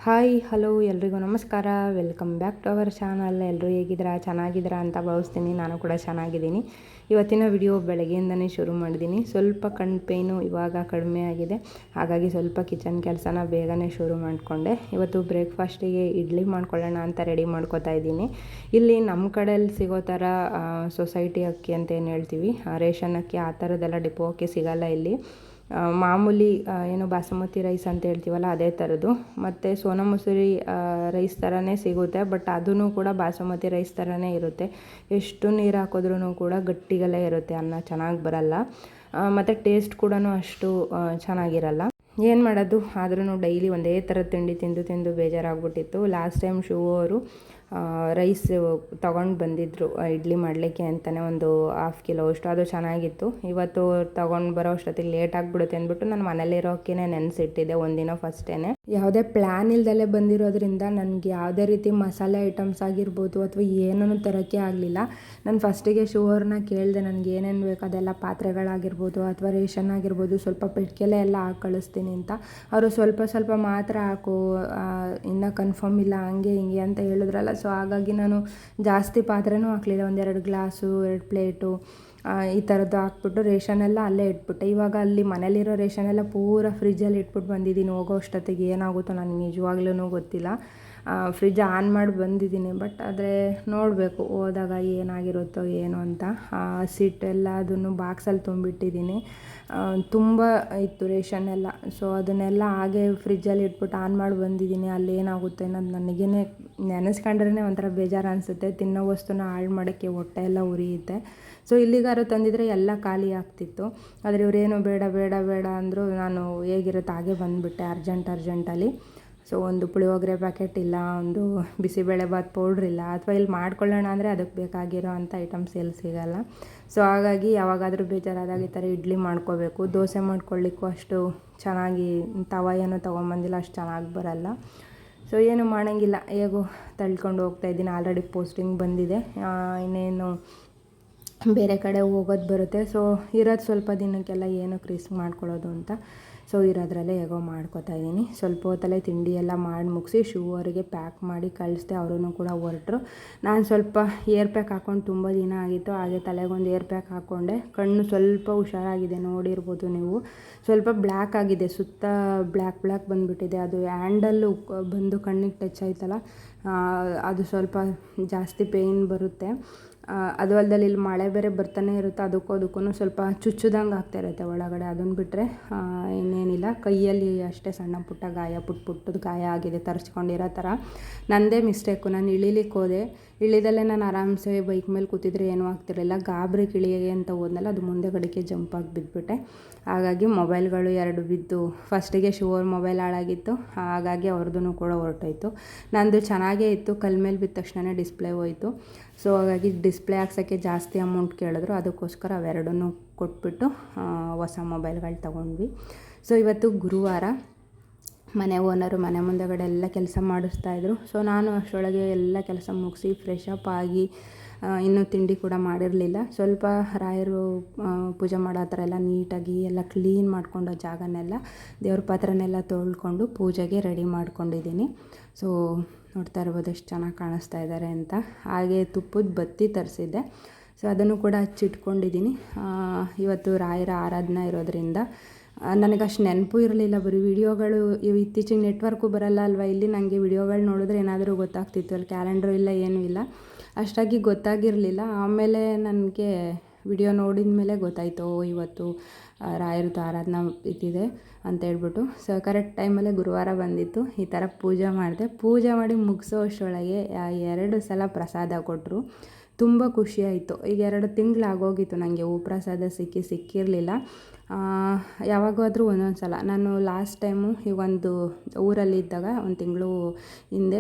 Hi hello ಎಲ್ರಿಗೂ ನಮಸ್ಕಾರ. Welcome back to our channel. ಎಲ್ಲರೂ ಹೇಗಿದ್ದೀರಾ? ಚೆನ್ನಾಗಿದ್ದೀರಾ ಅಂತ ಭಾವಿಸ್ತೀನಿ. ನಾನು ಕೂಡ ಚೆನ್ನಾಗಿದ್ದೀನಿ. ಇವತ್ತಿನ ವಿಡಿಯೋ ಬೆಳಗ್ಗೆಯಿಂದನೇ ಶುರು ಮಾಡಿದ್ದೀನಿ. ಸ್ವಲ್ಪ ಕಣ್ಣು ಪೇಯ್ನು ಇವಾಗ ಕಡಿಮೆ ಆಗಿದೆ, ಹಾಗಾಗಿ ಸ್ವಲ್ಪ ಕಿಚನ್ ಕೆಲಸನ ಬೇಗನೆ ಶುರು ಮಾಡಿಕೊಂಡೆ. ಇವತ್ತು ಬ್ರೇಕ್ಫಾಸ್ಟಿಗೆ ಇಡ್ಲಿ ಮಾಡ್ಕೊಳ್ಳೋಣ ಅಂತ ರೆಡಿ ಮಾಡ್ಕೊತಾ ಇದ್ದೀನಿ. ಇಲ್ಲಿ ನಮ್ಮ ಕಡೆಯಲ್ಲಿ ಸಿಗೋ ಥರ ಸೊಸೈಟಿ ಅಕ್ಕಿ ಅಂತ ಏನು ಹೇಳ್ತೀವಿ, ರೇಷನ್ ಅಕ್ಕಿ ಆ ಥರದ್ದೆಲ್ಲ ಡಿಪೋ ಅಕ್ಕಿ ಸಿಗೋಲ್ಲ ಇಲ್ಲಿ. ಮಾಮೂಲಿ ಏನು ಬಾಸುಮತಿ ರೈಸ್ ಅಂತ ಹೇಳ್ತೀವಲ್ಲ ಅದೇ ಥರದ್ದು, ಮತ್ತು ಸೋನಾ ಮಸೂರಿ ರೈಸ್ ಥರನೇ ಸಿಗುತ್ತೆ. ಬಟ್ ಅದೂ ಕೂಡ ಬಾಸುಮತಿ ರೈಸ್ ಥರನೇ ಇರುತ್ತೆ. ಎಷ್ಟು ನೀರು ಹಾಕಿದ್ರೂ ಕೂಡ ಗಟ್ಟಿಗಲ್ಲೇ ಇರುತ್ತೆ, ಅನ್ನ ಚೆನ್ನಾಗಿ ಬರಲ್ಲ, ಮತ್ತು ಟೇಸ್ಟ್ ಕೂಡ ಅಷ್ಟು ಚೆನ್ನಾಗಿರಲ್ಲ. ಏನು ಮಾಡೋದು, ಆದ್ರೂ ಡೈಲಿ ಒಂದೇ ಥರ ತಿಂಡಿ ತಿಂದು ತಿಂದು ಬೇಜಾರಾಗ್ಬಿಟ್ಟಿತ್ತು. ಲಾಸ್ಟ್ ಟೈಮ್ ಅವರು ರೈಸ್ ತೊಗೊಂಡು ಬಂದಿದ್ದರು ಇಡ್ಲಿ ಮಾಡಲಿಕ್ಕೆ ಅಂತಲೇ, ಒಂದು 1/2 ಕಿಲೋ ಅಷ್ಟು. ಅದು ಚೆನ್ನಾಗಿತ್ತು. ಇವತ್ತು ತೊಗೊಂಡು ಬರೋ ಅಷ್ಟೊತ್ತಿಗೆ ಲೇಟ್ ಆಗಿಬಿಡುತ್ತೆ ಅಂದ್ಬಿಟ್ಟು ನಾನು ಮನೇಲಿರೋಕ್ಕೇ ನೆನೆಸಿಟ್ಟಿದ್ದೆ ಒಂದಿನ ಫಸ್ಟೇ. ಯಾವುದೇ ಪ್ಲ್ಯಾನ್ ಇಲ್ದಲೇ ಬಂದಿರೋದ್ರಿಂದ ನನಗೆ ಯಾವುದೇ ರೀತಿ ಮಸಾಲೆ ಐಟಮ್ಸ್ ಆಗಿರ್ಬೋದು ಅಥವಾ ಏನೂ ತರೋಕ್ಕೆ ಆಗಲಿಲ್ಲ. ನಾನು ಫಸ್ಟಿಗೆ ಅವ್ರನ್ನ ಕೇಳಿದೆ, ನನಗೆ ಏನೇನು ಬೇಕು ಅದೆಲ್ಲ ಪಾತ್ರೆಗಳಾಗಿರ್ಬೋದು ಅಥವಾ ರೇಷನ್ ಆಗಿರ್ಬೋದು ಸ್ವಲ್ಪ ಪೆಟ್ಟಿಗೆಲೆ ಎಲ್ಲ ಹಾಕಿ ಕಳಿಸ್ತೀನಿ ಅಂತ. ಅವರು ಸ್ವಲ್ಪ ಸ್ವಲ್ಪ ಮಾತ್ರ ಹಾಕು, ಇನ್ನೂ ಕನ್ಫರ್ಮ್ ಇಲ್ಲ ಹಂಗೆ ಹಿಂಗೆ ಅಂತ ಹೇಳಿದ್ರಲ್ಲ. ಸೊ ಹಾಗಾಗಿ ನಾನು ಜಾಸ್ತಿ ಪಾತ್ರೆನೂ ಹಾಕಲಿಲ್ಲ, 1-2 ಗ್ಲಾಸು 2 ಪ್ಲೇಟು ಈ ಥರದ್ದು ಹಾಕ್ಬಿಟ್ಟು ರೇಷನೆಲ್ಲ ಅಲ್ಲೇ ಇಟ್ಬಿಟ್ಟೆ. ಇವಾಗ ಅಲ್ಲಿ ಮನೇಲಿರೋ ರೇಷನೆಲ್ಲ ಪೂರ ಫ್ರಿಜ್ಜಲ್ಲಿ ಇಟ್ಬಿಟ್ಟು ಬಂದಿದ್ದೀನಿ. ಹೋಗೋ ಅಷ್ಟೊತ್ತಿಗೆ ಏನಾಗುತ್ತೋ ನನಗೆ ನಿಜವಾಗ್ಲೂ ಗೊತ್ತಿಲ್ಲ. ಫ್ರಿಜ್ ಆನ್ ಮಾಡಿ ಬಂದಿದ್ದೀನಿ, ಬಟ್ ಆದರೆ ನೋಡಬೇಕು ಹೋದಾಗ ಏನಾಗಿರುತ್ತೋ ಏನು ಅಂತ. ಸಿಟ್ಟೆಲ್ಲ ಅದನ್ನು ಬಾಕ್ಸಲ್ಲಿ ತುಂಬಿಟ್ಟಿದ್ದೀನಿ. ತುಂಬ ಇತ್ತು ರೇಷನ್ ಎಲ್ಲ. ಸೊ ಅದನ್ನೆಲ್ಲ ಹಾಗೆ ಫ್ರಿಜ್ಜಲ್ಲಿ ಇಟ್ಬಿಟ್ಟು ಆನ್ ಮಾಡಿ ಬಂದಿದ್ದೀನಿ. ಅಲ್ಲಿ ಏನಾಗುತ್ತೆ ಅನ್ನೋದು ನನಗೇ ನೆನೆಸ್ಕೊಂಡ್ರೇ ಒಂಥರ ಬೇಜಾರು ಅನಿಸುತ್ತೆ. ತಿನ್ನೋ ವಸ್ತುನ ಹಾಳು ಮಾಡೋಕ್ಕೆ ಹೊಟ್ಟೆ ಎಲ್ಲ ಉರಿಯುತ್ತೆ. ಸೊ ಇಲ್ಲಿಗಾರು ತಂದಿದ್ರೆ ಎಲ್ಲ ಖಾಲಿ ಆಗ್ತಿತ್ತು. ಆದರೆ ಇವರೇನು ಬೇಡ ಬೇಡ ಬೇಡ ಅಂದರು. ನಾನು ಹೇಗಿರುತ್ತೆ ಹಾಗೆ ಬಂದುಬಿಟ್ಟೆ ಅರ್ಜೆಂಟಲ್ಲಿ. ಸೊ ಒಂದು ಪುಳಿಯೋಗರೆ ಪ್ಯಾಕೆಟ್ ಇಲ್ಲ, ಒಂದು ಬಿಸಿಬೇಳೆಭಾತ್ ಪೌಡ್ರ್ ಇಲ್ಲ, ಅಥವಾ ಇಲ್ಲಿ ಮಾಡ್ಕೊಳ್ಳೋಣ ಅಂದರೆ ಅದಕ್ಕೆ ಬೇಕಾಗಿರೋ ಅಂಥ ಐಟಮ್ಸ್ ಎಲ್ಲಿ ಸಿಗೋಲ್ಲ. ಸೊ ಹಾಗಾಗಿ ಯಾವಾಗಾದರೂ ಬೇಜಾರಾದಾಗ ಈ ಥರ ಇಡ್ಲಿ ಮಾಡ್ಕೋಬೇಕು. ದೋಸೆ ಮಾಡ್ಕೊಳ್ಳಿಕ್ಕೂ ಅಷ್ಟು ಚೆನ್ನಾಗಿ ತವ ಏನೋ ತೊಗೊಂಬಂದಿಲ್ಲ, ಅಷ್ಟು ಚೆನ್ನಾಗಿ ಬರಲ್ಲ. ಸೊ ಏನು ಮಾಡೋಂಗಿಲ್ಲ, ಹೇಗೋ ತಳ್ಕೊಂಡು ಹೋಗ್ತಾಯಿದ್ದೀನಿ. ಆಲ್ರೆಡಿ ಪೋಸ್ಟಿಂಗ್ ಬಂದಿದೆ, ಇನ್ನೇನು ಬೇರೆ ಕಡೆ ಹೋಗೋದು ಬರುತ್ತೆ. ಸೊ ಇರೋದು ಸ್ವಲ್ಪ ದಿನಕ್ಕೆಲ್ಲ ಏನಕ್ಕೆ ರಿಸ್ಕ್ ಮಾಡ್ಕೊಳ್ಳೋದು ಅಂತ ಸೊ ಇರೋದ್ರಲ್ಲೇ ಹೇಗೋ ಮಾಡ್ಕೋತಾ ಇದ್ದೀನಿ. ಸ್ವಲ್ಪ ಹೊತ್ತಲ್ಲೇ ತಿಂಡಿ ಎಲ್ಲ ಮಾಡಿ ಮುಗಿಸಿ ಅವರಿಗೆ ಪ್ಯಾಕ್ ಮಾಡಿ ಕಳಿಸ್ದೆ. ಅವರೂ ಕೂಡ ಹೊರಟರು. ನಾನು ಸ್ವಲ್ಪ ಏರ್ ಪ್ಯಾಕ್ ಹಾಕ್ಕೊಂಡು ತುಂಬ ದಿನ ಆಗಿತ್ತು, ಹಾಗೆ ತಲೆಗೊಂದು ಏರ್ ಪ್ಯಾಕ್ ಹಾಕ್ಕೊಂಡೆ. ಕಣ್ಣು ಸ್ವಲ್ಪ ಹುಷಾರಾಗಿದೆ, ನೋಡಿರ್ಬೋದು ನೀವು. ಸ್ವಲ್ಪ ಬ್ಲ್ಯಾಕ್ ಆಗಿದೆ, ಸುತ್ತ ಬ್ಲ್ಯಾಕ್ ಬಂದುಬಿಟ್ಟಿದೆ. ಅದು ಹ್ಯಾಂಡಲ್ಲು ಬಂದು ಕಣ್ಣಿಗೆ ಟಚ್ ಆಯ್ತಲ್ಲ, ಅದು ಸ್ವಲ್ಪ ಜಾಸ್ತಿ ಪೇಯ್ನ್ ಬರುತ್ತೆ. ಅದು ಅಲ್ಲದೆ ಇಲ್ಲಿ ಮಳೆ ಬೇರೆ ಬರ್ತಾನೆ ಇರುತ್ತೆ, ಅದಕ್ಕೂ ಸ್ವಲ್ಪ ಚುಚ್ಚುದಂಗೆ ಆಗ್ತಾಯಿರುತ್ತೆ ಒಳಗಡೆ. ಅದನ್ನು ಬಿಟ್ಟರೆ ಇನ್ನೇನಿಲ್ಲ. ಕೈಯಲ್ಲಿ ಅಷ್ಟೇ ಸಣ್ಣ ಪುಟ್ಟ ಗಾಯ, ಪುಟ್ಟದ ಗಾಯ ಆಗಿದೆ, ತರಿಸ್ಕೊಂಡಿರೋ ಥರ. ನನ್ನದೇ ಮಿಸ್ಟೇಕು, ನಾನು ಇಳಿಲಿಕ್ಕೆ ಹೋದೆ. ಇಳಿದಲ್ಲೇ ನಾನು ಆರಾಮ್ಸೆ ಬೈಕ್ ಮೇಲೆ ಕೂತಿದ್ರೆ ಏನೂ ಆಗ್ತಿರಲಿಲ್ಲ. ಗಾಬರಿ ಕಿಳಿಗೆ ಅಂತ ಹೋದ್ನಲ್ಲ, ಅದು ಮುಂದೆ ಕಡೆಗೆ ಜಂಪ್ ಆಗಿ ಬಿದ್ದುಬಿಟ್ಟೆ. ಹಾಗಾಗಿ ಮೊಬೈಲ್ಗಳು 2 ಬಿದ್ದು, ಫಸ್ಟಿಗೆ ಅವ್ರ ಮೊಬೈಲ್ ಹಾಳಾಗಿತ್ತು, ಹಾಗಾಗಿ ಅವ್ರದ್ದು ಕೂಡ ಹೊರಟೋಯ್ತು. ನಂದು ಚೆನ್ನಾಗೇ ಇತ್ತು, ಕಲ್ ಮೇಲೆ ಬಿದ್ದ ತಕ್ಷಣ ಡಿಸ್ಪ್ಲೇ ಹೋಯಿತು. ಸೊ ಹಾಗಾಗಿ ಡಿಸ್ಪ್ಲೇ ಹಾಕ್ಸೋಕ್ಕೆ ಜಾಸ್ತಿ ಅಮೌಂಟ್ ಕೇಳಿದ್ರು, ಅದಕ್ಕೋಸ್ಕರ ಅವೆರಡನ್ನೂ ಕೊಟ್ಬಿಟ್ಟು ಹೊಸ ಮೊಬೈಲ್ಗಳು ತೊಗೊಂಡ್ವಿ. ಸೊ ಇವತ್ತು ಗುರುವಾರ, ಮನೆ ಓನರು ಮನೆ ಮುಂದೆಗಡೆ ಎಲ್ಲ ಕೆಲಸ ಮಾಡಿಸ್ತಾಯಿದ್ರು. ಸೊ ನಾನು ಅಷ್ಟರೊಳಗೆ ಎಲ್ಲ ಕೆಲಸ ಮುಗಿಸಿ ಫ್ರೆಶ್ ಅಪ್ ಆಗಿ, ಇನ್ನೂ ತಿಂಡಿ ಕೂಡ ಮಾಡಿರಲಿಲ್ಲ. ಸ್ವಲ್ಪ ರಾಯರು ಪೂಜೆ ಮಾಡೋ ಥರ ಎಲ್ಲ ನೀಟಾಗಿ ಎಲ್ಲ ಕ್ಲೀನ್ ಮಾಡಿಕೊಂಡು ಜಾಗನೆಲ್ಲ, ದೇವ್ರ ಪಾತ್ರನೆಲ್ಲ ತೊಳ್ಕೊಂಡು ಪೂಜೆಗೆ ರೆಡಿ ಮಾಡ್ಕೊಂಡಿದ್ದೀನಿ. ಸೊ ನೋಡ್ತಾ ಇರ್ಬೋದು ಎಷ್ಟು ಚೆನ್ನಾಗಿ ಕಾಣಿಸ್ತಾ ಇದ್ದಾರೆ ಅಂತ. ಹಾಗೆ ತುಪ್ಪದ ಬತ್ತಿ ತರಿಸಿದ್ದೆ, ಸೊ ಅದನ್ನು ಕೂಡ ಹಚ್ಚಿಟ್ಕೊಂಡಿದ್ದೀನಿ. ಇವತ್ತು ರಾಯರ ಆರಾಧನೆ ಇರೋದ್ರಿಂದ ನನಗೆ ಅಷ್ಟು ನೆನಪು ಇರಲಿಲ್ಲ. ಬರೀ ವಿಡಿಯೋಗಳು ಇತ್ತೀಚೆಗೆ ನೆಟ್ವರ್ಕು ಬರಲ್ಲ ಅಲ್ವಾ ಇಲ್ಲಿ. ನನಗೆ ವಿಡಿಯೋಗಳು ನೋಡಿದ್ರೆ ಏನಾದರೂ ಗೊತ್ತಾಗ್ತಿತ್ತು, ಅಲ್ಲಿ ಕ್ಯಾಲೆಂಡ್ರು ಇಲ್ಲ, ಏನೂ ಇಲ್ಲ, ಅಷ್ಟಾಗಿ ಗೊತ್ತಾಗಿರಲಿಲ್ಲ. ಆಮೇಲೆ ನನಗೆ ವಿಡಿಯೋ ನೋಡಿದ ಮೇಲೆ ಗೊತ್ತಾಯಿತು, ಇವತ್ತು ರಾಯರದ್ದು ಆರಾಧನಾ ಇದ್ದಿದೆ ಅಂತ ಹೇಳ್ಬಿಟ್ಟು. ಸೊ ಕರೆಕ್ಟ್ ಟೈಮಲ್ಲೇ ಗುರುವಾರ ಬಂದಿತ್ತು. ಈ ಥರ ಪೂಜೆ ಮಾಡಿದೆ. ಪೂಜೆ ಮಾಡಿ ಮುಗಿಸೋ ಅಷ್ಟರೊಳಗೆ 2 ಸಲ ಪ್ರಸಾದ ಕೊಟ್ಟರು. ತುಂಬ ಖುಷಿಯಾಯಿತು. ಈಗ 2 ತಿಂಗಳಾಗೋಗಿತ್ತು ನನಗೆ ಹೂ ಪ್ರಸಾದ ಸಿಕ್ಕಿರಲಿಲ್ಲ. ಯಾವಾಗಾದರೂ ಒಂದೊಂದು ಸಲ. ನಾನು ಲಾಸ್ಟ್ ಟೈಮು ಈ ಒಂದು ಊರಲ್ಲಿದ್ದಾಗ 1 ತಿಂಗಳು ಹಿಂದೆ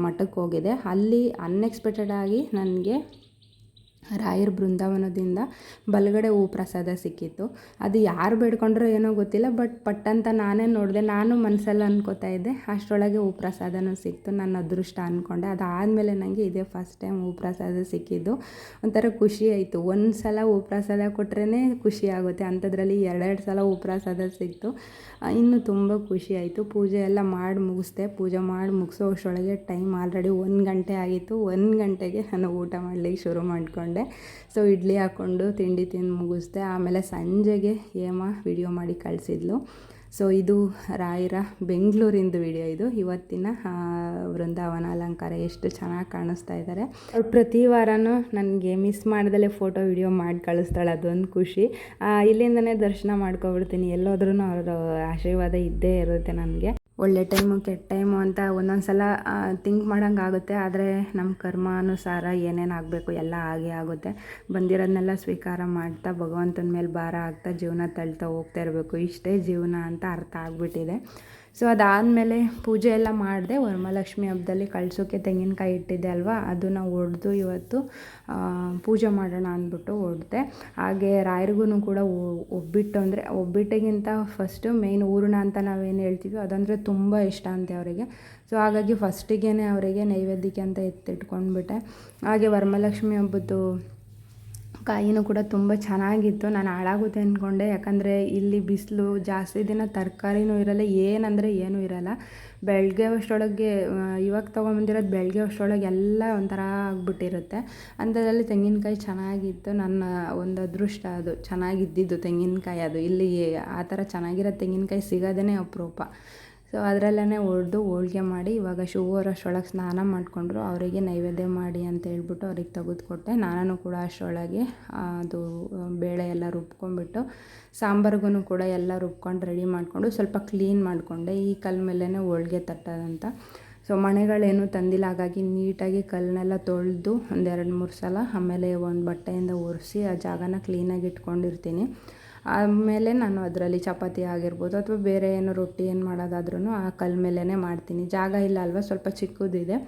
ಮಠಕ್ಕೆ ಹೋಗಿದ್ದೆ. ಅಲ್ಲಿ ಅನ್ಎಕ್ಸ್ಪೆಕ್ಟೆಡಾಗಿ ನನಗೆ ರಾಯರ ಬೃಂದಾವನದಿಂದ ಬಲಗಡೆ ಹೂ ಪ್ರಸಾದ ಸಿಕ್ಕಿತ್ತು. ಅದು ಯಾರು ಬೇಡ್ಕೊಂಡ್ರೋ ಏನೋ ಗೊತ್ತಿಲ್ಲ, ಬಟ್ ಪಟ್ಟಂತ ನಾನೇ ನೋಡಿದೆ. ನಾನು ಮನಸ್ಸಲ್ಲಿ ಅನ್ಕೋತಾ ಇದ್ದೆ, ಅಷ್ಟರೊಳಗೆ ಹೂ ಪ್ರಸಾದನೂ ಸಿಕ್ತು. ನನ್ನ ಅದೃಷ್ಟ ಅಂದ್ಕೊಂಡೆ. ಅದಾದಮೇಲೆ ನನಗೆ ಇದೇ ಫಸ್ಟ್ ಟೈಮ್ ಹೂ ಪ್ರಸಾದ ಸಿಕ್ಕಿದ್ದು. ಒಂಥರ ಖುಷಿ ಆಯಿತು. ಒಂದು ಸಲ ಹೂ ಪ್ರಸಾದ ಕೊಟ್ರೇ ಖುಷಿ ಆಗುತ್ತೆ, ಅಂಥದ್ರಲ್ಲಿ 2 ಸಲ ಹೂ ಪ್ರಸಾದ ಸಿಕ್ತು. ಇನ್ನೂ ತುಂಬ ಖುಷಿ ಆಯಿತು. ಪೂಜೆ ಎಲ್ಲ ಮಾಡಿ ಮುಗಿಸ್ದೆ. ಪೂಜೆ ಮಾಡಿ ಮುಗಿಸೋ ಅಷ್ಟರೊಳಗೆ ಟೈಮ್ ಆಲ್ರೆಡಿ 1 ಗಂಟೆ ಆಗಿತ್ತು. 1 ಗಂಟೆಗೆ ನಾನು ಊಟ ಮಾಡಲಿಕ್ಕೆ ಶುರು ಮಾಡಿಕೊಂಡೆ. ಸೊ ಇಡ್ಲಿ ಹಾಕ್ಕೊಂಡು ತಿಂಡಿ ತಿಂದು ಮುಗಿಸ್ದೆ. ಆಮೇಲೆ ಸಂಜೆಗೆ ಹೇಮ ವಿಡಿಯೋ ಮಾಡಿ ಕಳಿಸಿದ್ಲು. ಸೊ ಇದು ರಾಯರ ಬೆಂಗಳೂರಿಂದು ವಿಡಿಯೋ. ಇದು ಇವತ್ತಿನ ವೃಂದಾವನ ಅಲಂಕಾರ ಎಷ್ಟು ಚೆನ್ನಾಗಿ ಕಾಣಿಸ್ತಾ ಇದ್ದಾರೆ. ಅವ್ರು ಪ್ರತಿ ವಾರನೂ ನನಗೆ ಮಿಸ್ ಮಾಡ್ದಲೇ ಫೋಟೋ ವಿಡಿಯೋ ಮಾಡಿ ಕಳಿಸ್ತಾಳೆ, ಅದೊಂದು ಖುಷಿ. ಇಲ್ಲಿಂದನೇ ದರ್ಶನ ಮಾಡ್ಕೊಬಿಡ್ತೀನಿ. ಎಲ್ಲೋದ್ರೂ ಅವ್ರ ಆಶೀರ್ವಾದ ಇದ್ದೇ ಇರುತ್ತೆ ನನಗೆ. ಒಳ್ಳೆ ಟೈಮು ಕೆಟ್ಟ ಟೈಮು ಅಂತ ಒಂದೊಂದು ಸಲ ಥಿಂಕ್ ಮಾಡೋಂಗೆ ಆಗುತ್ತೆ. ಆದರೆ ನಮ್ಮ ಕರ್ಮಾನುಸಾರ ಏನೇನು ಆಗಬೇಕು ಎಲ್ಲ ಆಗೇ ಆಗುತ್ತೆ. ಬಂದಿರೋದನ್ನೆಲ್ಲ ಸ್ವೀಕಾರ ಮಾಡ್ತಾ ಭಗವಂತನ ಮೇಲೆ ಭಾರ ಆಗ್ತಾ ಜೀವನ ತಳ್ತಾ ಹೋಗ್ತಾ ಇರಬೇಕು. ಇಷ್ಟೇ ಜೀವನ ಅಂತ ಅರ್ಥ ಆಗಿಬಿಟ್ಟಿದೆ. ಸೊ ಅದಾದಮೇಲೆ ಪೂಜೆ ಎಲ್ಲ ಮಾಡಿದೆ. ವರಮಹಾಲಕ್ಷ್ಮಿ ಹಬ್ಬದಲ್ಲಿ ಕಳ್ಸೋಕ್ಕೆ ತೆಂಗಿನಕಾಯಿ ಇಟ್ಟಿದ್ದೆ ಅಲ್ವಾ, ಅದನ್ನು ಒಡೆದು ಇವತ್ತು ಪೂಜೆ ಮಾಡೋಣ ಅಂದ್ಬಿಟ್ಟು ಒಡೆದೆ. ಹಾಗೆ ರಾಯರಿಗೂ ಕೂಡ ಒಬ್ಬಿಟ್ಟು ಅಂದರೆ ಒಬ್ಬಿಟ್ಟಿಗಿಂತ ಫಸ್ಟು ಮೇಯ್ನ್ ಹೂರ್ಣ ಅಂತ ನಾವೇನು ಹೇಳ್ತೀವಿ ಅದಂದರೆ ತುಂಬ ಇಷ್ಟ ಅಂತೆ ಅವರಿಗೆ. ಸೊ ಹಾಗಾಗಿ ಫಸ್ಟಿಗೆ ಅವರಿಗೆ ನೈವೇದ್ಯಕ್ಕೆ ಅಂತ ಎತ್ತಿಟ್ಕೊಂಡ್ಬಿಟ್ಟೆ. ಹಾಗೆ ವರಮಹಾಲಕ್ಷ್ಮಿ ಹಬ್ಬದ್ದು ಕಾಯಿನೂ ಕೂಡ ತುಂಬ ಚೆನ್ನಾಗಿತ್ತು. ನಾನು ಹಾಳಾಗುತ್ತೆ ಅಂದ್ಕೊಂಡೆ, ಯಾಕಂದರೆ ಇಲ್ಲಿ ಬಿಸಿಲು ಜಾಸ್ತಿ ದಿನ ತರಕಾರಿನೂ ಇರಲ್ಲ, ಏನಂದರೆ ಏನೂ ಇರಲ್ಲ. ಬೆಳಗ್ಗೆ ಅಷ್ಟರೊಳಗೆ ಇವಾಗ ತೊಗೊಂಬಂದಿರೋದು ಬೆಳಗ್ಗೆ ಅಷ್ಟರೊಳಗೆ ಎಲ್ಲ ಒಂಥರ ಆಗಿಬಿಟ್ಟಿರುತ್ತೆ. ಅಂಥದ್ರಲ್ಲಿ ತೆಂಗಿನಕಾಯಿ ಚೆನ್ನಾಗಿತ್ತು. ನನ್ನ ಒಂದು ಅದೃಷ್ಟ ಅದು, ಚೆನ್ನಾಗಿದ್ದಿದ್ದು ತೆಂಗಿನಕಾಯಿ. ಅದು ಇಲ್ಲಿ ಆ ಥರ ಚೆನ್ನಾಗಿರೋ ತೆಂಗಿನಕಾಯಿ ಸಿಗೋದೇ ಅಪರೂಪ. ಸೊ ಅದರಲ್ಲೇ ಒಡೆದು ಹೋಳ್ಗೆ ಮಾಡಿ ಇವಾಗ ಶಿವರು ಅಷ್ಟರೊಳಗೆ ಸ್ನಾನ ಮಾಡಿಕೊಂಡ್ರು. ಅವರಿಗೆ ನೈವೇದ್ಯ ಮಾಡಿ ಅಂತ ಹೇಳ್ಬಿಟ್ಟು ಅವ್ರಿಗೆ ತೆಗೆದುಕೊಟ್ಟೆ. ನಾನು ಕೂಡ ಅಷ್ಟರೊಳಗೆ ಅದು ಬೇಳೆ ಎಲ್ಲ ರುಬ್ಕೊಂಡ್ಬಿಟ್ಟು ಸಾಂಬಾರಿಗೂ ಕೂಡ ಎಲ್ಲ ರುಬ್ಕೊಂಡು ರೆಡಿ ಮಾಡಿಕೊಂಡು ಸ್ವಲ್ಪ ಕ್ಲೀನ್ ಮಾಡಿಕೊಂಡೆ. ಈ ಕಲ್ಲ ಮೇಲೇ ಹೋಳ್ಗೆ ತಟ್ಟೋದಂತ. ಸೊ ಮಣೆಗಳೇನು ತಂದಿಲ್ಲ, ಹಾಗಾಗಿ ನೀಟಾಗಿ ಕಲ್ಲನ್ನೆಲ್ಲ ತೊಳೆದು 2-3 ಸಲ ಆಮೇಲೆ ಒಂದು ಬಟ್ಟೆಯಿಂದ ಒರೆಸಿ ಆ ಜಾಗನ ಕ್ಲೀನಾಗಿ ಇಟ್ಕೊಂಡಿರ್ತೀನಿ. ಆಮೇಲೆ ನಾನು ಅದರಲ್ಲಿ ಚಪಾತಿ ಆಗಿರ್ಬೋದು ಅಥವಾ ಬೇರೆ ಏನು ರೊಟ್ಟಿ ಏನು ಮಾಡೋದಾದ್ರೂ ಆ ಕಲ್ಲ ಮೇಲೇ ಮಾಡ್ತೀನಿ. ಜಾಗ ಇಲ್ಲ ಅಲ್ವ, ಸ್ವಲ್ಪ ಚಿಕ್ಕದಿದೆ.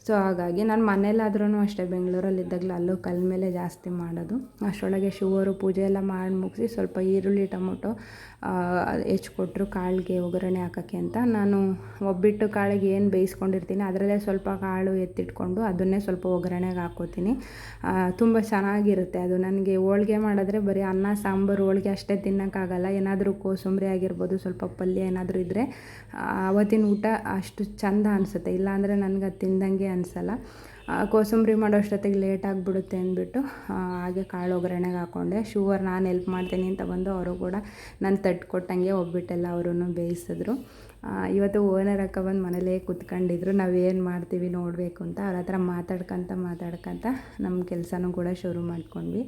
ಸೊ ಹಾಗಾಗಿ ನಾನು ಮನೇಲಾದ್ರೂ ಅಷ್ಟೇ, ಬೆಂಗಳೂರಲ್ಲಿದ್ದಾಗಲೂ ಅಲ್ಲೂ ಕಲ್ಲ ಮೇಲೆ ಜಾಸ್ತಿ ಮಾಡೋದು. ಅಷ್ಟರೊಳಗೆ ಶಿವರು ಪೂಜೆ ಎಲ್ಲ ಮಾಡಿ ಮುಗಿಸಿ ಸ್ವಲ್ಪ ಈರುಳ್ಳಿ ಟೊಮೊಟೊ ಹೆಚ್ಕೊಟ್ರು ಕಾಳಿಗೆ ಒಗ್ಗರಣೆ ಹಾಕೋಕ್ಕೆ ಅಂತ. ನಾನು ಒಬ್ಬಿಟ್ಟು ಕಾಳಿಗೆ ಏನು ಬೇಯಿಸ್ಕೊಂಡಿರ್ತೀನಿ ಅದರಲ್ಲೇ ಸ್ವಲ್ಪ ಕಾಳು ಎತ್ತಿಟ್ಕೊಂಡು ಅದನ್ನೇ ಸ್ವಲ್ಪ ಒಗ್ಗರಣೆಗೆ ಹಾಕ್ಕೋತೀನಿ. ತುಂಬ ಚೆನ್ನಾಗಿರುತ್ತೆ ಅದು. ನನಗೆ ಹೋಳ್ಗೆ ಮಾಡಿದ್ರೆ ಬರೀ ಅನ್ನ ಸಾಂಬಾರು ಹೋಳ್ಗೆ ಅಷ್ಟೇ ತಿನ್ನೋಕ್ಕಾಗಲ್ಲ. ಏನಾದರೂ ಕೋಸಂಬರಿ ಆಗಿರ್ಬೋದು, ಸ್ವಲ್ಪ ಪಲ್ಯ ಏನಾದರೂ ಇದ್ದರೆ ಆವತ್ತಿನ ಊಟ ಅಷ್ಟು ಚೆಂದ ಅನಿಸುತ್ತೆ. ಇಲ್ಲಾಂದರೆ ನನಗೆ ಅದು ತಿಂದಂಗೆ ಅನಿಸಲ್ಲ. ಕೋಸಂಬರಿ ಮಾಡೋ ಅಷ್ಟೊತ್ತಿಗೆ ಲೇಟ್ ಆಗಿಬಿಡುತ್ತೆ ಅಂದ್ಬಿಟ್ಟು ಹಾಗೆ ಕಾಳು ಒಗ್ಗರಣೆಗೆ ಹಾಕ್ಕೊಂಡೆ. ಶಿವರ್ ನಾನು ಹೆಲ್ಪ್ ಮಾಡ್ತೀನಿ ಅಂತ ಬಂದು ಅವರು ಕೂಡ ನಾನು ತಟ್ಟು ಕೊಟ್ಟಂಗೆ ಒಬ್ಬಿಟ್ಟೆಲ್ಲ ಅವರೂ ಬೇಯಿಸಿದ್ರು. ಇವತ್ತು ಓನರ್ ಅಕ್ಕ ಬಂದು ಮನೇಲೇ ಕೂತ್ಕೊಂಡಿದ್ರು. ನಾವೇನು ಮಾಡ್ತೀವಿ ನೋಡಬೇಕು ಅಂತ. ಅವ್ರ ಹತ್ರ ಮಾತಾಡ್ಕೊಂತ ನಮ್ಮ ಕೆಲಸನೂ ಕೂಡ ಶುರು ಮಾಡ್ಕೊಂಡ್ವಿ.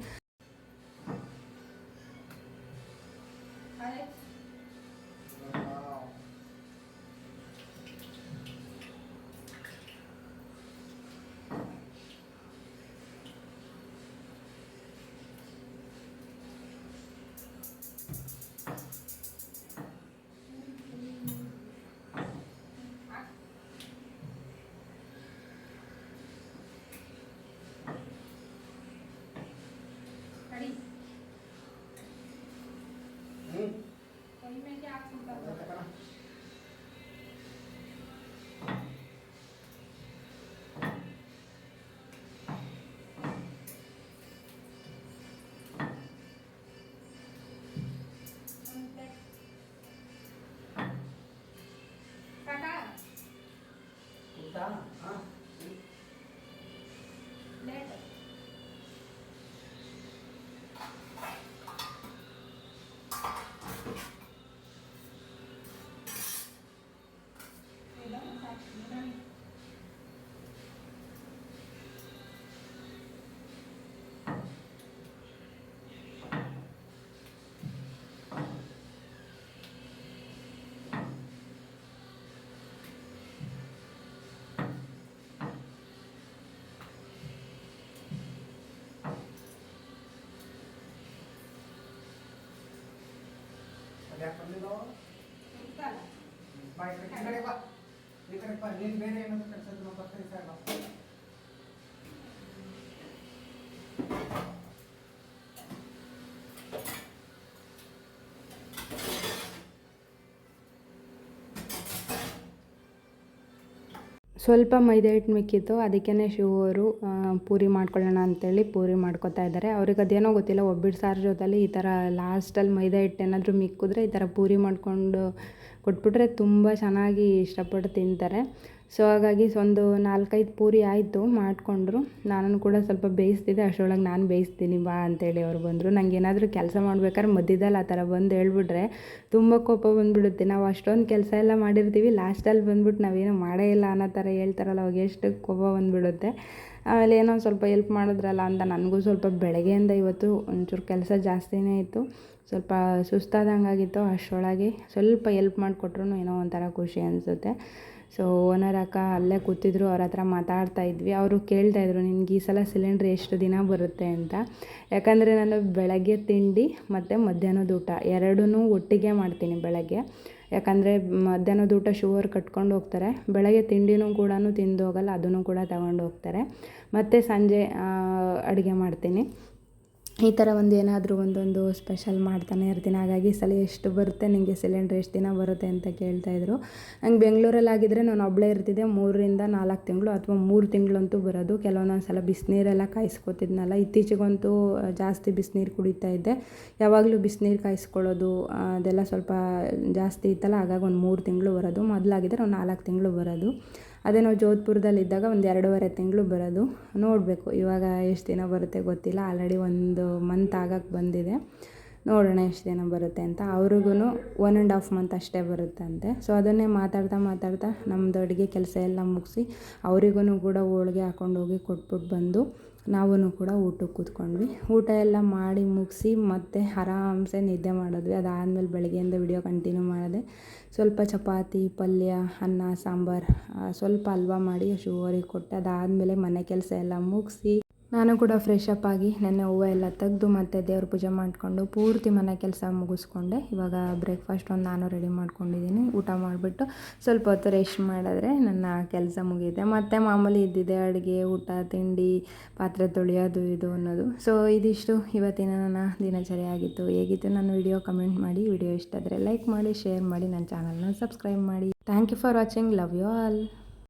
ಬೇರೆ ಏನಾದರೂ ಕೆಲಸ ಬರ್ತಾರೆ ಸರ್. ಸ್ವಲ್ಪ ಮೈದಾ ಹಿಟ್ಟು ಮಿಕ್ಕಿತ್ತು, ಅದಕ್ಕೇ ಶಿವರು ಪೂರಿ ಮಾಡ್ಕೊಳ್ಳೋಣ ಅಂತೇಳಿ ಪೂರಿ ಮಾಡ್ಕೊತಾ ಇದ್ದಾರೆ. ಅವ್ರಿಗೆ ಅದೇನೋ ಗೊತ್ತಿಲ್ಲ, ಒಬ್ಬಿಟ್ಟು ಸಾರು ಜೊತೆಲಿ ಈ ಥರ ಲಾಸ್ಟಲ್ಲಿ ಮೈದಾ ಹಿಟ್ಟು ಏನಾದರೂ ಮಿಕ್ಕಿದ್ರೆ ಈ ಥರ ಪೂರಿ ಮಾಡಿಕೊಂಡು ಕೊಟ್ಬಿಟ್ರೆ ತುಂಬ ಚೆನ್ನಾಗಿ ಇಷ್ಟಪಟ್ಟು ತಿಂತಾರೆ. ಸೊ ಹಾಗಾಗಿ ಒಂದು 4-5 ಪೂರಿ ಆಯಿತು ಮಾಡಿಕೊಂಡ್ರು. ನಾನು ಕೂಡ ಸ್ವಲ್ಪ ಬೇಯಿಸ್ತಿದ್ದೆ, ಅಷ್ಟರೊಳಗೆ ನಾನು ಬೇಯಿಸ್ತೀನಿ ಬಾ ಅಂತೇಳಿ ಅವ್ರು ಬಂದರು. ನಂಗೆ ಏನಾದರೂ ಕೆಲಸ ಮಾಡ್ಬೇಕಾದ್ರೆ ಮಧ್ಯದಲ್ಲಿ ಆ ಥರ ಬಂದು ಹೇಳ್ಬಿಟ್ರೆ ತುಂಬ ಕೋಪ ಬಂದುಬಿಡುತ್ತೆ. ನಾವು ಅಷ್ಟೊಂದು ಕೆಲಸ ಎಲ್ಲ ಮಾಡಿರ್ತೀವಿ, ಲಾಸ್ಟಲ್ಲಿ ಬಂದ್ಬಿಟ್ಟು ನಾವೇನು ಮಾಡೇ ಇಲ್ಲ ಅನ್ನೋ ಥರ ಹೇಳ್ತಾರಲ್ಲ, ಅವಾಗ ಎಷ್ಟು ಕೋಪ ಬಂದುಬಿಡುತ್ತೆ. ಆಮೇಲೆ ಏನೋ ಸ್ವಲ್ಪ ಹೆಲ್ಪ್ ಮಾಡಿದ್ರಲ್ಲ ಅಂತ ನನಗೂ ಸ್ವಲ್ಪ ಬೆಳಗ್ಗೆಯಿಂದ ಇವತ್ತು ಒಂಚೂರು ಕೆಲಸ ಜಾಸ್ತಿನೇ ಇತ್ತು, ಸ್ವಲ್ಪ ಸುಸ್ತಾದಂಗೆ ಆಗಿತ್ತು. ಅಷ್ಟರೊಳಗೆ ಸ್ವಲ್ಪ ಹೆಲ್ಪ್ ಮಾಡಿಕೊಟ್ರು ಏನೋ ಒಂಥರ ಖುಷಿ ಅನಿಸುತ್ತೆ. ಸೊ ಓನರ್ ಅಕ್ಕ ಅಲ್ಲೇ ಕೂತಿದ್ರು, ಅವ್ರ ಹತ್ರ ಮಾತಾಡ್ತಾ ಇದ್ವಿ. ಅವರು ಕೇಳ್ತಾಯಿದ್ರು, ನಿನ್ಗೆ ಈ ಸಲ ಸಿಲಿಂಡ್ರ್ ಎಷ್ಟು ದಿನ ಬರುತ್ತೆ ಅಂತ. ಯಾಕಂದರೆ ನಾನು ಬೆಳಗ್ಗೆ ತಿಂಡಿ ಮತ್ತು ಮಧ್ಯಾಹ್ನದ ಊಟ ಎರಡೂ ಒಟ್ಟಿಗೆ ಮಾಡ್ತೀನಿ ಬೆಳಗ್ಗೆ. ಯಾಕಂದರೆ ಮಧ್ಯಾಹ್ನದ ಊಟ ಶುಗರ್ ಕಟ್ಕೊಂಡು ಹೋಗ್ತಾರೆ, ಬೆಳಗ್ಗೆ ತಿಂಡಿನೂ ಕೂಡ ತಿಂದು ಹೋಗಲ್ಲ, ಅದನ್ನು ಕೂಡ ತಗೊಂಡು ಹೋಗ್ತಾರೆ. ಮತ್ತು ಸಂಜೆ ಅಡುಗೆ ಮಾಡ್ತೀನಿ. ಈ ಥರ ಏನಾದರೂ ಒಂದೊಂದು ಸ್ಪೆಷಲ್ ಮಾಡ್ತಾನೆ ಇರ್ತೀನಿ. ಹಾಗಾಗಿ ಈ ಸಲ ಎಷ್ಟು ಬರುತ್ತೆ ನಿಮಗೆ ಸಿಲಿಂಡ್ರ್ ಎಷ್ಟು ದಿನ ಬರುತ್ತೆ ಅಂತ ಕೇಳ್ತಾಯಿದ್ರು. ನಂಗೆ ಬೆಂಗಳೂರಲ್ಲಾಗಿದ್ದರೆ ನಾನು ಒಬ್ಬಳೇ ಇರ್ತಿದ್ದೆ, 3-4 ತಿಂಗಳು ಅಥವಾ 3 ತಿಂಗಳಂತೂ ಬರೋದು. ಕೆಲವೊಂದೊಂದು ಸಲ ಬಿಸಿನೀರೆಲ್ಲ ಕಾಯಿಸ್ಕೊತಿದ್ನಲ್ಲ, ಇತ್ತೀಚೆಗಂತೂ ಜಾಸ್ತಿ ಬಿಸಿನೀರು ಕುಡಿತಾ ಇದ್ದೆ. ಯಾವಾಗಲೂ ಬಿಸಿನೀರು ಕಾಯಿಸ್ಕೊಳ್ಳೋದು ಅದೆಲ್ಲ ಸ್ವಲ್ಪ ಜಾಸ್ತಿ ಇತ್ತಲ್ಲ, ಹಾಗಾಗಿ ಒಂದು 3 ತಿಂಗಳು ಬರೋದು. ಮೊದಲಾಗಿದ್ದರೆ ಒಂದು 4 ತಿಂಗಳು ಬರೋದು. ಅದೇ ನಾವು ಜೋಧ್ಪುರದಲ್ಲಿದ್ದಾಗ ಒಂದು 2.5 ತಿಂಗಳು ಬರೋದು. ನೋಡಬೇಕು ಇವಾಗ ಎಷ್ಟು ದಿನ ಬರುತ್ತೆ ಗೊತ್ತಿಲ್ಲ. ಆಲ್ರೆಡಿ 1 ಮಂತ್ ಆಗಕ್ಕೆ ಬಂದಿದೆ, ನೋಡೋಣ ಎಷ್ಟು ದಿನ ಬರುತ್ತೆ ಅಂತ. ಅವ್ರಿಗೂ 1.5 ಮಂತ್ ಅಷ್ಟೇ ಬರುತ್ತಂತೆ. ಸೊ ಅದನ್ನೇ ಮಾತಾಡ್ತಾ ನಮ್ಮದು ಅಡುಗೆ ಕೆಲಸ ಎಲ್ಲ ಮುಗಿಸಿ ಅವರಿಗೂ ಕೂಡ ಹೋಳ್ಗೆ ಹಾಕ್ಕೊಂಡು ಹೋಗಿ ಕೊಟ್ಬಿಟ್ಟು ಬಂದು ನಾವೂ ಕೂಡ ಊಟಕ್ಕೆ ಕೂತ್ಕೊಂಡ್ವಿ. ಊಟ ಎಲ್ಲ ಮಾಡಿ ಮುಗಿಸಿ ಮತ್ತೆ ಆರಾಮ್ಸೆ ನಿದ್ದೆ ಮಾಡಿದ್ವಿ. ಅದಾದಮೇಲೆ ಬೆಳಗ್ಗೆಯಿಂದ ವಿಡಿಯೋ ಕಂಟಿನ್ಯೂ ಮಾಡಿದೆ. ಸ್ವಲ್ಪ ಚಪಾತಿ, ಪಲ್ಯ, ಅನ್ನ, ಸಾಂಬಾರು, ಸ್ವಲ್ಪ ಹಲ್ವಾ ಮಾಡಿ ಶಿವರಿಗೆ ಕೊಟ್ಟೆ. ಅದಾದಮೇಲೆ ಮನೆ ಕೆಲಸ ಎಲ್ಲ ಮುಗಿಸಿ ನಾನು ಕೂಡ ಫ್ರೆಶ್ ಅಪ್ ಆಗಿ ನೆನ್ನೆ ಹೂವು ಎಲ್ಲ ತೆಗೆದು ಮತ್ತು ದೇವ್ರ ಪೂಜೆ ಮಾಡಿಕೊಂಡು ಪೂರ್ತಿ ಮನೆ ಕೆಲಸ ಮುಗಿಸ್ಕೊಂಡೆ. ಇವಾಗ ಬ್ರೇಕ್ಫಾಸ್ಟ್ ನಾನು ರೆಡಿ ಮಾಡ್ಕೊಂಡಿದ್ದೀನಿ. ಊಟ ಮಾಡಿಬಿಟ್ಟು ಸ್ವಲ್ಪ ಹೊತ್ತು ರೆಸ್ಟ್ ಮಾಡಿದ್ರೆ ನನ್ನ ಕೆಲಸ ಮುಗಿಯುತ್ತೆ. ಮತ್ತು ಮಾಮೂಲಿ ಇದ್ದಿದೆ ಅಡುಗೆ, ಊಟ, ತಿಂಡಿ, ಪಾತ್ರೆ ತೊಳೆಯೋದು ಇದು ಅನ್ನೋದು. ಸೊ ಇದಿಷ್ಟು ಇವತ್ತಿನ ನನ್ನ ದಿನಚರಿ ಆಗಿತ್ತು. ಹೇಗಿತ್ತು ನನ್ನ ವಿಡಿಯೋ ಕಮೆಂಟ್ ಮಾಡಿ. ವಿಡಿಯೋ ಇಷ್ಟ ಆದರೆ ಲೈಕ್ ಮಾಡಿ, ಶೇರ್ ಮಾಡಿ, ನನ್ನ ಚಾನಲ್ನ ಸಬ್ಸ್ಕ್ರೈಬ್ ಮಾಡಿ. Thank you for watching. Love you all.